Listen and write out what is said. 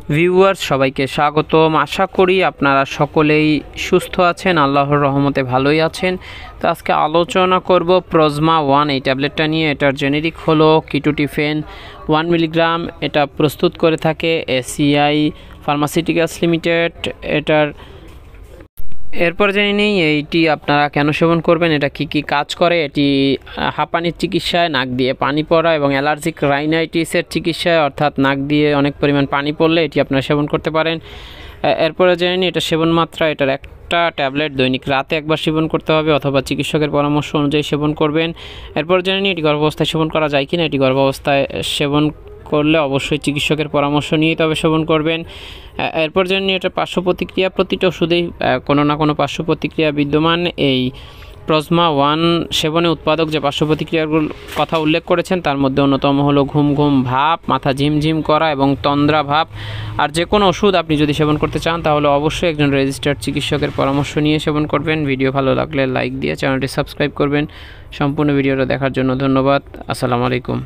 Viewers সবাইকে স্বাগতম। আশা করি আপনারা সকলেই সুস্থ আছেন, আল্লাহর রহমতে ভালোই আছেন। তো আজকে আলোচনা করব প্রজমা 1 এই ট্যাবলেটটা নিয়ে। এটার জেনেরিক হলো কিটোটিফেন 1 মিলিগ্রাম। এটা প্রস্তুত করে থাকে এসিআই ফার্মাসিউটিক্যালস লিমিটেড। এরপর জেনে নিই এইটি আপনারা কেন সেবন করবেন, এটা কি কি কাজ করে। এটি হাঁপানির চিকিৎসায়, নাক দিয়ে পানি পড়া এবং অ্যালার্জিক রাইনাইটিসের চিকিৎসায়, অর্থাৎ নাক দিয়ে অনেক পরিমাণ পানি পড়লে এটি আপনারা সেবন করতে পারেন। এরপরে জেনে নিই এটা সেবন মাত্রা। এটার একটা ট্যাবলেট দৈনিক রাতে একবার সেবন করতে হবে অথবা চিকিৎসকের পরামর্শ অনুযায়ী সেবন করবেন। এরপর জেনে নিই এটি গর্ভাবস্থায় সেবন করা যায় কি না। এটি গর্ভাবস্থায় সেবন করলে অবশ্যই চিকিৎসকের পরামর্শ নিয়ে তবে সেবন করবেন। এরপর জন্য এটা পার্শ্ব প্রতিক্রিয়া, প্রতিটা ওষুধেই কোনো না কোনো পার্শ্ব প্রতিক্রিয়া বিদ্যমান। এই প্রজমা 1 সেবনে উৎপাদক যে পার্শ্ব প্রতিক্রিয়াগুলোর কথা উল্লেখ করেছেন তার মধ্যে অন্যতম হলো ঘুম ঘুম ভাব, মাথা ঝিমঝিম করা এবং তন্দ্রা ভাব। আর যে কোনো ওষুধ আপনি যদি সেবন করতে চান তাহলে অবশ্যই একজন রেজিস্টার্ড চিকিৎসকের পরামর্শ নিয়ে সেবন করবেন। ভিডিও ভালো লাগলে লাইক দিয়ে চ্যানেলটি সাবস্ক্রাইব করবেন। সম্পূর্ণ ভিডিওটা দেখার জন্য ধন্যবাদ। আসসালামু আলাইকুম।